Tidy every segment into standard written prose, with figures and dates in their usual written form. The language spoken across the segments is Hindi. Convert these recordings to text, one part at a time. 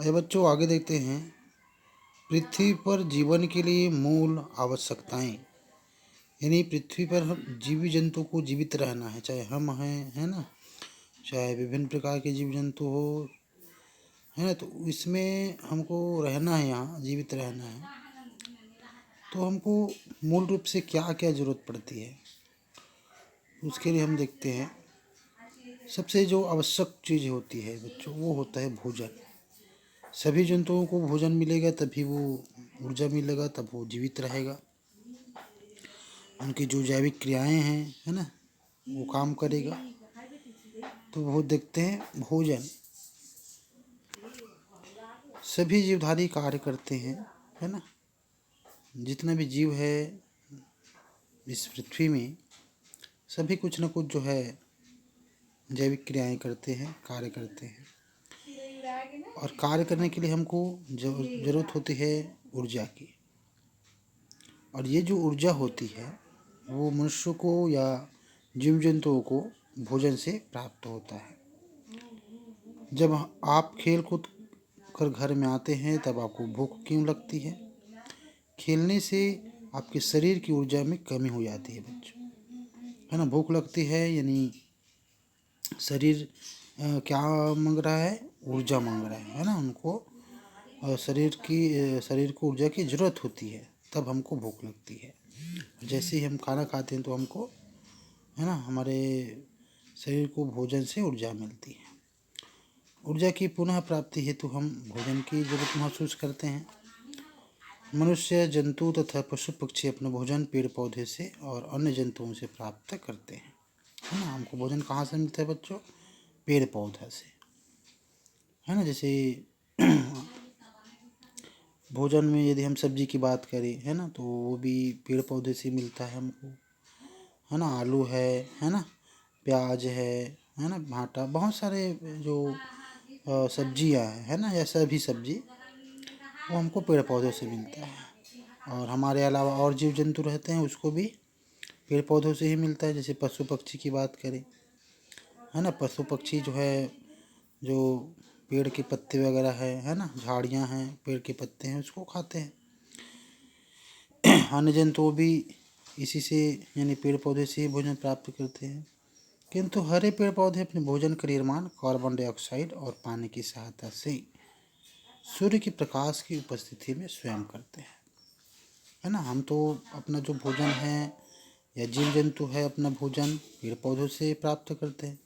आइए बच्चों आगे देखते हैं। पृथ्वी पर जीवन के लिए मूल आवश्यकताएं, यानी पृथ्वी पर हम जीव जंतु को जीवित रहना है, चाहे हम हैं, है ना, चाहे विभिन्न प्रकार के जीव जंतु हो, है ना, तो इसमें हमको रहना है, यहाँ जीवित रहना है। तो हमको मूल रूप से क्या क्या ज़रूरत पड़ती है, उसके लिए हम देखते हैं। सबसे जो आवश्यक चीज़ होती है बच्चों, वो होता है भोजन। सभी जंतुओं को भोजन मिलेगा तभी वो ऊर्जा मिलेगा, तब वो जीवित रहेगा। उनकी जो जैविक क्रियाएं हैं, है ना, वो काम करेगा। तो वो देखते हैं भोजन। सभी जीवधारी कार्य करते हैं, है ना। जितना भी जीव है इस पृथ्वी में, सभी कुछ न कुछ जो है जैविक क्रियाएं करते हैं, कार्य करते हैं। और कार्य करने के लिए हमको जरूरत होती है ऊर्जा की। और ये जो ऊर्जा होती है वो मनुष्य को या जीव जंतुओं को भोजन से प्राप्त होता है। जब आप खेल कूद कर घर में आते हैं तब आपको भूख क्यों लगती है? खेलने से आपके शरीर की ऊर्जा में कमी हो जाती है बच्चों, है ना। भूख लगती है यानी शरीर क्या मांग रहा है? ऊर्जा मांग रहा है ना। उनको शरीर को ऊर्जा की ज़रूरत होती है, तब हमको भूख लगती है। जैसे ही हम खाना खाते हैं तो हमको, है ना, हमारे शरीर को भोजन से ऊर्जा मिलती है। ऊर्जा की पुनः प्राप्ति हेतु हम भोजन की जरूरत महसूस करते हैं। मनुष्य, जंतु तथा पशु पक्षी अपना भोजन पेड़ पौधे से और अन्य जंतुओं से प्राप्त करते हैं, है ना। हमको भोजन कहाँ से मिलता है बच्चों? पेड़ पौधा से, है ना। जैसे भोजन में यदि हम सब्जी की बात करें, है ना, तो वो भी पेड़ पौधे से मिलता है हमको, है ना। आलू है ना, प्याज है ना, भांटा, बहुत सारे जो सब्जियां है ना, या सभी सब्जी वो हमको पेड़ पौधों से मिलता है। और हमारे अलावा और जीव जंतु रहते हैं, उसको भी पेड़ पौधों से ही मिलता है। जैसे पशु पक्षी की बात करें, है ना, पशु पक्षी जो है, जो पेड़ के पत्ते वगैरह है ना, झाड़ियाँ हैं, पेड़ के पत्ते हैं, उसको खाते हैं। अन्य जंतु भी इसी से, यानी पेड़ पौधे से ही भोजन प्राप्त करते हैं। किंतु हरे पेड़ पौधे अपने भोजन का निर्माण कार्बन डाइऑक्साइड और पानी की सहायता से सूर्य के प्रकाश की उपस्थिति में स्वयं करते हैं, है ना। हम तो अपना जो भोजन है, या जीव जंतु है, अपना भोजन पेड़ पौधों से प्राप्त करते हैं।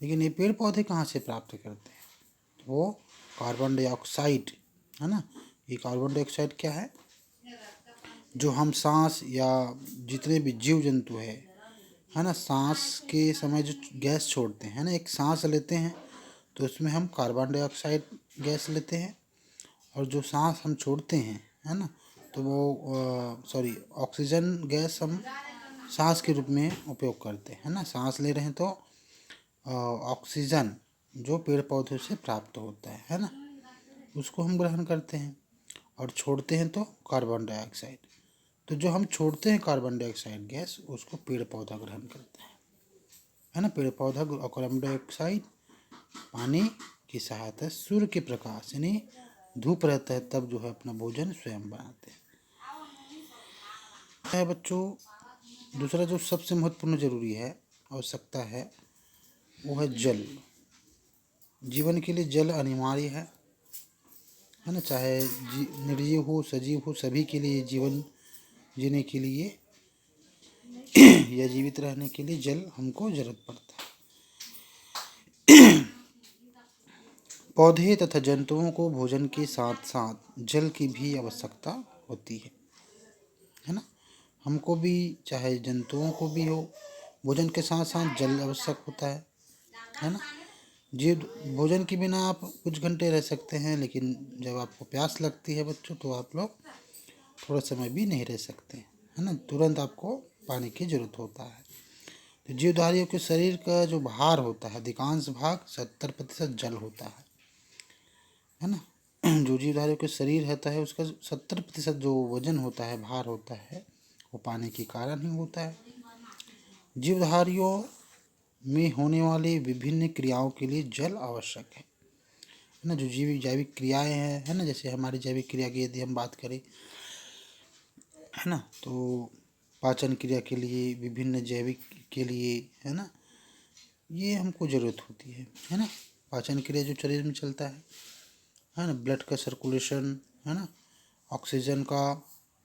लेकिन ये पेड़ पौधे कहाँ से प्राप्त करते हैं? तो वो कार्बन डाइऑक्साइड, है ना। ये कार्बन डाइऑक्साइड क्या है? जो हम सांस या जितने भी जीव जंतु है ना, सांस के समय जो गैस छोड़ते हैं ना, एक सांस लेते हैं तो उसमें हम कार्बन डाइऑक्साइड गैस लेते हैं। और जो सांस हम छोड़ते हैं, है ना, तो वो ऑक्सीजन गैस हम सांस के रूप में उपयोग करते हैं, है ना। सांस ले रहे हैं तो ऑक्सीजन जो पेड़ पौधों से प्राप्त होता है ना, उसको हम ग्रहण करते हैं। और छोड़ते हैं तो कार्बन डाइऑक्साइड। तो जो हम छोड़ते हैं कार्बन डाइऑक्साइड गैस, उसको पेड़ पौधा ग्रहण करते हैं, है ना। पेड़ पौधा कार्बन डाइऑक्साइड पानी की सहायता, सूर्य के प्रकाश यानी धूप रहता है तब जो है अपना भोजन स्वयं बनाते हैं बच्चों। दूसरा जो सबसे महत्वपूर्ण जरूरी है, आवश्यकता है, वो है जल। जीवन के लिए जल अनिवार्य है ना। चाहे निर्जीव हो, सजीव हो, सभी के लिए जीवन जीने के लिए या जीवित रहने के लिए जल हमको जरूरत पड़ता है। पौधे तथा जंतुओं को भोजन के साथ साथ जल की भी आवश्यकता होती है ना। हमको भी, चाहे जंतुओं को भी हो, भोजन के साथ साथ जल आवश्यक होता है ना। जीव भोजन के बिना आप कुछ घंटे रह सकते हैं, लेकिन जब आपको प्यास लगती है बच्चों, तो आप लोग थोड़ा समय भी नहीं रह सकते, है ना। तुरंत आपको पानी की जरूरत होता है। तो जीवधारियों के शरीर का जो भार होता है, अधिकांश भाग 70% जल होता है ना। जो जीवधारियों के शरीर रहता है, उसका 70% जो वजन होता है, भार होता है, वो पानी के कारण ही होता है। जीवधारियों में होने वाली विभिन्न क्रियाओं के लिए जल आवश्यक है। है ना, जो जैविक क्रियाएं हैं, है ना, जैसे हमारी जैविक क्रिया की यदि हम बात करें, है ना, तो पाचन क्रिया के लिए, विभिन्न जैविक के लिए, है ना, ये हमको ज़रूरत होती है ना। पाचन क्रिया जो शरीर में चलता है ना, ब्लड का सर्कुलेशन, है ना, ऑक्सीजन का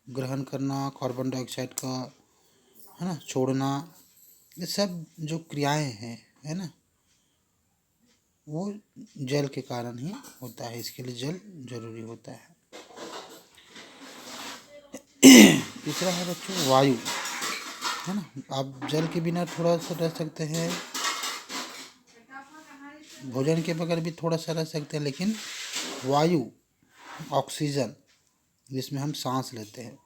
ग्रहण करना, कार्बन डाइऑक्साइड का, है ना, छोड़ना, ये सब जो क्रियाएं हैं, है ना, वो जल के कारण ही होता है। इसके लिए जल जरूरी होता है। तीसरा है बच्चों वायु, है ना। आप जल के बिना थोड़ा सा रह सकते हैं, भोजन के बगैर भी थोड़ा सा रह सकते हैं, लेकिन वायु, ऑक्सीजन, जिसमें हम सांस लेते हैं,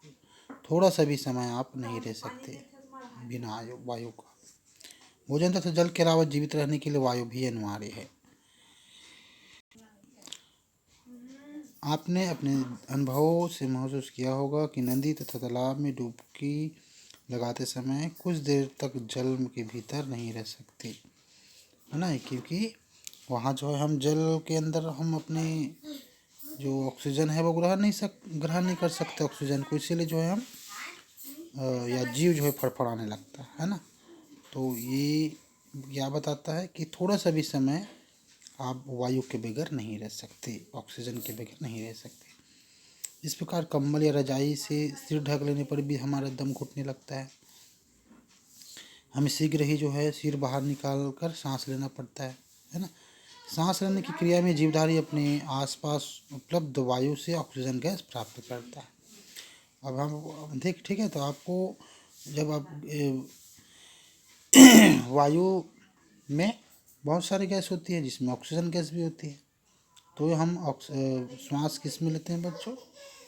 थोड़ा सा भी समय आप नहीं रह सकते बिना वायु का। भोजन तथा जल के अलावा जीवित रहने के लिए वायु भी अनिवार्य है। आपने अपने अनुभवों से महसूस किया होगा कि नदी तथा तालाब में डुबकी लगाते समय कुछ देर तक जल के भीतर नहीं रह सकते, है ना, क्योंकि वहाँ जो है हम जल के अंदर हम अपने जो ऑक्सीजन है वो ग्रहण नहीं कर सकते ऑक्सीजन को, इसीलिए जो है हम या जीव जो है फड़फड़ाने लगता है ना। तो ये क्या बताता है कि थोड़ा सा भी समय आप वायु के बगैर नहीं रह सकते, ऑक्सीजन के बगैर नहीं रह सकते। इस प्रकार कंबल या रजाई से सिर ढक लेने पर भी हमारा दम घुटने लगता है। हमें शीघ्र ही जो है सिर बाहर निकाल कर सांस लेना पड़ता है ना। सांस लेने की क्रिया में जीवधारी अपने आसपास उपलब्ध वायु से ऑक्सीजन गैस प्राप्त करता है। अब हम ठीक है, तो आपको जब आप वायु में बहुत सारी गैस होती है जिसमें ऑक्सीजन गैस भी होती है, तो हम श्वास किस में लेते हैं बच्चों?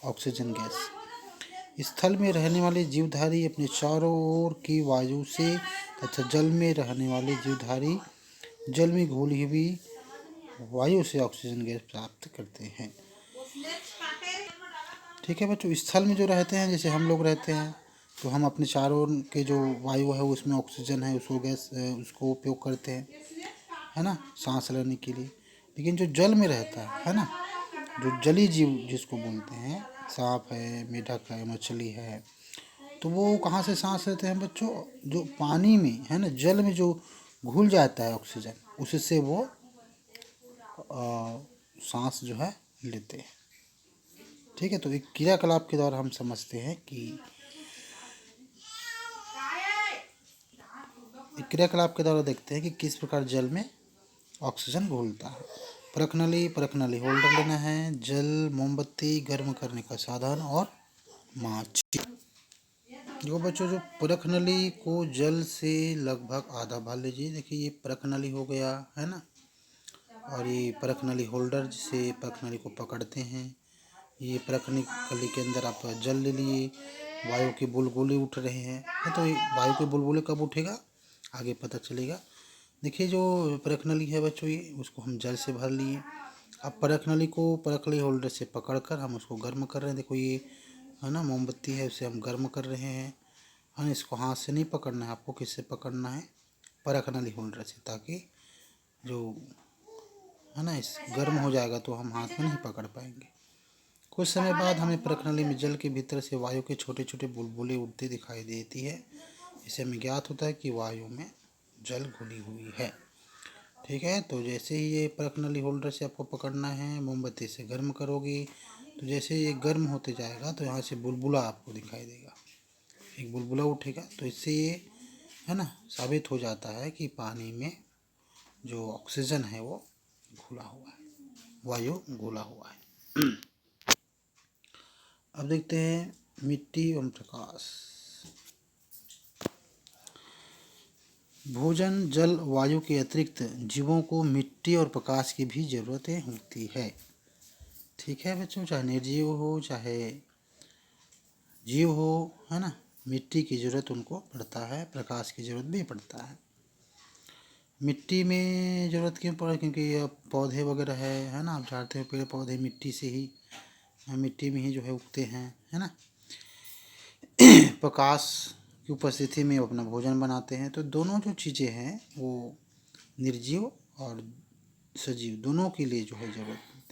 Oxygen gas. स्थल में रहने वाले जीवधारी अपने चारों ओर की वायु से तथा जल में रहने वाले जीवधारी जल में घुली हुई वायु से ऑक्सीजन गैस प्राप्त करते हैं। ठीक है बच्चों, स्थल में जो रहते हैं, जैसे हम लोग रहते हैं, तो हम अपने चारों ओर के जो वायु है उसमें ऑक्सीजन है, उसको गैस उसको उपयोग करते हैं, है ना, सांस लेने के लिए। लेकिन जो जल में रहता है ना, जो जलीय जीव जिसको बोलते हैं, सांप है, मेढक है, मछली है, तो वो कहाँ से सांस लेते हैं बच्चों? जो पानी में, है ना, जल में जो घुल जाता है ऑक्सीजन, उससे वो सांस जो है लेते हैं। ठीक है, तो एक क्रियाकलाप के द्वारा हम समझते हैं कि एक क्रियाकलाप के द्वारा देखते हैं कि किस प्रकार जल में ऑक्सीजन घुलता है। परखनली होल्डर लेना है, जल, मोमबत्ती, गर्म करने का साधन और माचिस। देखो बच्चों, जो परखनली को जल से लगभग आधा भर लीजिए। देखिए ये परखनली हो गया, है ना, और ये परखनली होल्डर जिसे परखनली को पकड़ते हैं। ये परखनली के अंदर आप जल ले लिए, वायु के बुलबुले उठ रहे हैं, तो ये वायु के बुलबुले कब उठेगा आगे पता चलेगा। देखिए जो परखनली है बच्चों, ये उसको हम जल से भर लिए। अब परखनली को परखनली होल्डर से पकड़कर हम उसको गर्म कर रहे हैं। देखो ये, है ना, मोमबत्ती है, उसे हम गर्म कर रहे हैं। हाँ, इसको हाथ से नहीं पकड़ना है आपको, किससे पकड़ना है? परखनली होल्डर से, ताकि जो है ना इस गर्म हो जाएगा तो हम हाथ में नहीं पकड़ पाएंगे। कुछ समय बाद हमें परखनली में जल के भीतर से वायु के छोटे छोटे बुलबुले उठते दिखाई देती है। इससे हमें ज्ञात होता है कि वायु में जल घुली हुई है। ठीक है, तो जैसे ही ये परखनली होल्डर से आपको पकड़ना है, मोमबत्ती से गर्म करोगे, तो जैसे ये गर्म होते जाएगा तो यहाँ से बुलबुला आपको दिखाई देगा, एक बुलबुला उठेगा। तो इससे ये, है ना, साबित हो जाता है कि पानी में जो ऑक्सीजन है वो घुला हुआ है, वायु घुला हुआ है। अब देखते हैं मिट्टी एवं प्रकाश। भोजन, जल, वायु के अतिरिक्त जीवों को मिट्टी और प्रकाश की भी ज़रूरतें होती है। ठीक है बच्चों, चाहे निर्जीव हो चाहे जीव हो, है ना, मिट्टी की ज़रूरत उनको पड़ता है, प्रकाश की ज़रूरत भी पड़ता है। मिट्टी में ज़रूरत क्यों पड़ा? क्योंकि अब पौधे वगैरह है ना, आप जानते हैं पेड़ पौधे मिट्टी से ही, मिट्टी में ही जो है उगते हैं, है ना। प्रकाश की उपस्थिति में अपना भोजन बनाते हैं। तो दोनों जो चीज़ें हैं वो निर्जीव और सजीव दोनों के लिए जो है ज़रूरत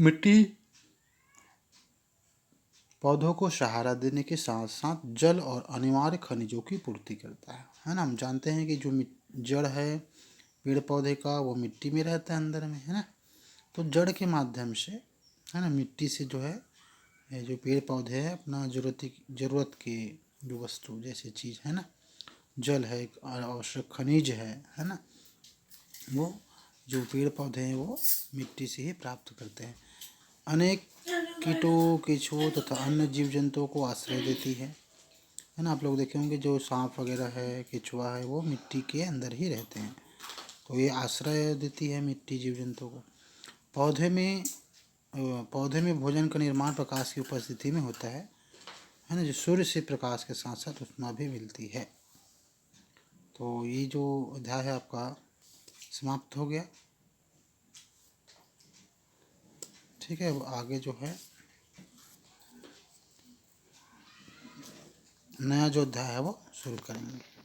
मिट्टी पौधों को सहारा देने के साथ साथ जल और अनिवार्य खनिजों की पूर्ति करता है ना। हम जानते हैं कि जो जड़ है पेड़ पौधे का वो मिट्टी में रहता है अंदर में, है ना। तो जड़ के माध्यम से, है ना, मिट्टी से जो है ये जो पेड़ पौधे हैं अपना ज़रूरत की जो वस्तु जैसे चीज़ है ना, जल है, एक आवश्यक खनिज है ना, वो जो पेड़ पौधे हैं वो मिट्टी से ही प्राप्त करते हैं। अनेक कीटों केंचुओं तथा अन्य जीव जंतुओं को आश्रय देती है ना। आप लोग देखे होंगे जो सांप वगैरह है, केंचुआ है, वो मिट्टी के अंदर ही रहते हैं, तो ये आश्रय देती है मिट्टी जीव जंतुओं को। पौधे में भोजन का निर्माण प्रकाश की उपस्थिति में होता है ना। जो सूर्य से प्रकाश के साथ साथ ऊष्मा भी मिलती है। तो ये जो अध्याय है आपका समाप्त हो गया। ठीक है, अब आगे जो है नया जो अध्याय है वो शुरू करेंगे।